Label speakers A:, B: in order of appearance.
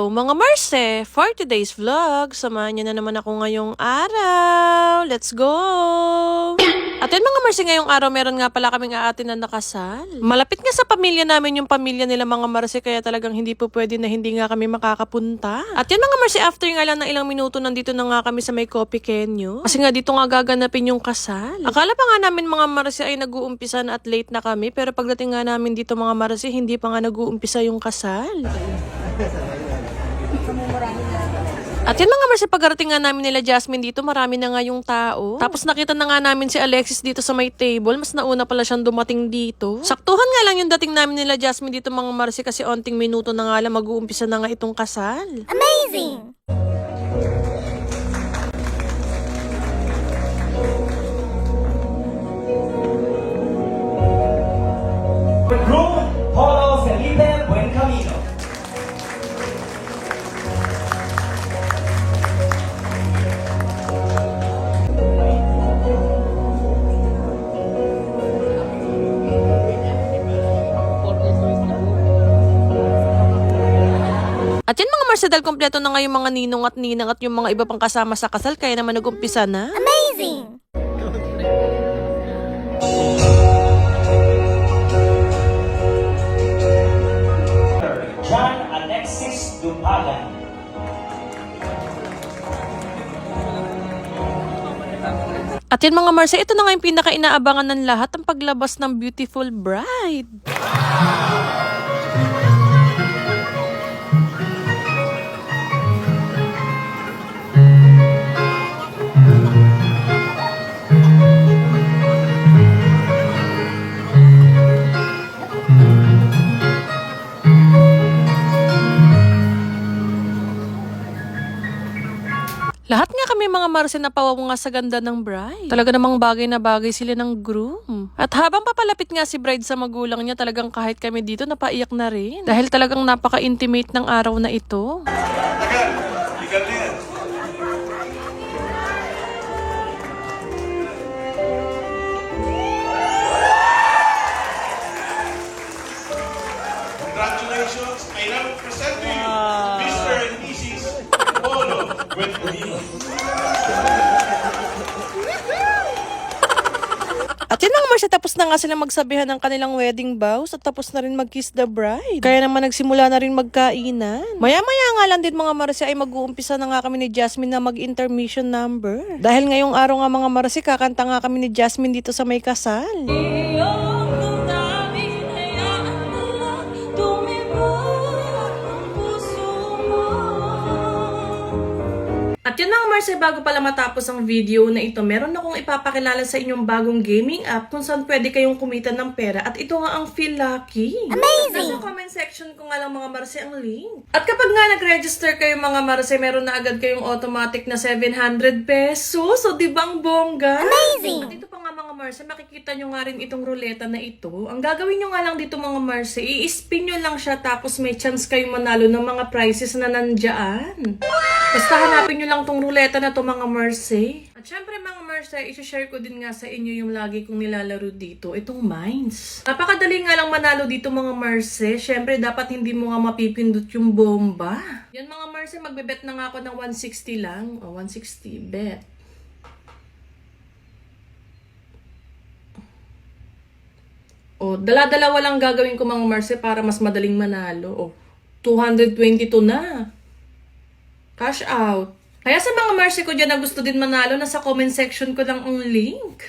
A: Hello mga Marse! For today's vlog, samahan niyo na naman ako ngayong araw. Let's go! At yun mga Marse, ngayong araw meron nga pala kaming aatin na nakasal. Malapit nga sa pamilya namin yung pamilya nila mga Marse, kaya talagang hindi po pwede na hindi nga kami makakapunta. At yun mga Marse, after nga lang ng ilang minuto nandito na nga kami sa may Coffee Kenyo. Kasi nga dito nga gaganapin yung kasal. Akala pa nga namin mga Marse ay nag-uumpisa na at late na kami, pero pagdating nga namin dito mga Marse, hindi pa nga nag-uumpisa yung kasal. At yun mga Marse, pagkarating nga namin nila Jasmine dito, marami na nga yung tao. Tapos nakita na nga namin si Alexis dito sa may table. Mas nauna pala siyang dumating dito. Saktuhan nga lang yung dating namin nila Jasmine dito mga Marse, kasi onting minuto na nga lang mag-uumpisa na nga itong kasal.
B: Amazing!
C: Groom Polo Felipe Buen Camino.
A: At yun mga Marse, dahil kompleto na nga yung mga ninong at ninang at yung mga iba pang kasama sa kasal, kaya naman nag-umpisa na.
B: Amazing!
C: John Alexis Dupagan.
A: At yun mga Marse, ito na nga yung pinaka-inaabangan ng lahat, ang paglabas ng beautiful bride. Lahat nga kami mga Marse napawaw nga sa ganda ng bride. Talaga namang bagay na bagay sila ng groom. At habang papalapit nga si bride sa magulang niya, talagang kahit kami dito napaiyak na rin. Dahil talagang napaka-intimate ng araw na ito.
D: Congratulations! I now present to you Mr. and Mrs. Polo Buencamino.
A: At yun mga Marse, tapos na nga sila magsabihan ng kanilang wedding vows at tapos na rin mag-kiss the bride. Kaya naman nagsimula na rin magkainan. Maya-maya nga lang din mga Marse ay mag-uumpisa na nga kami ni Jasmine na mag-intermission number. Dahil ngayong araw nga mga Marse, kakanta nga kami ni Jasmine dito sa may kasal. At yun mga Marse, bago pala matapos ang video na ito, meron akong ipapakilala sa inyong bagong gaming app kung saan pwede kayong kumita ng pera. At ito nga ang Feel Lucky.
B: Amazing!
A: Nasa comment section ko nga lang mga Marse ang link. At kapag nga nag-register kayo mga Marse, meron na agad kayong automatic na 700 pesos. So di ba ang bongga?
B: Amazing!
A: At ito pa nga mga Marse, makikita nyo nga rin itong ruleta na ito. Ang gagawin nyo nga lang dito mga Marse, i-spin nyo lang siya tapos may chance kayong manalo ng mga prizes na nandiyan. Basta hanapin nyo lang tong ruleta na to mga Marse. At syempre mga Marse, isi-share ko din nga sa inyo yung lagi kong nilalaro dito, itong Mines. Napakadali nga lang manalo dito mga Marse. Syempre dapat hindi mo nga mapipindot yung bomba. Yan mga Marse, magbe-bet na nga ako ng 160 lang. O 160, bet. O, dala-dalawa lang gagawin ko mga Marse para mas madaling manalo. O, 222 na. Cash out. Kaya sa mga Marse ko dyan na gusto din manalo, nasa comment section ko lang ang link.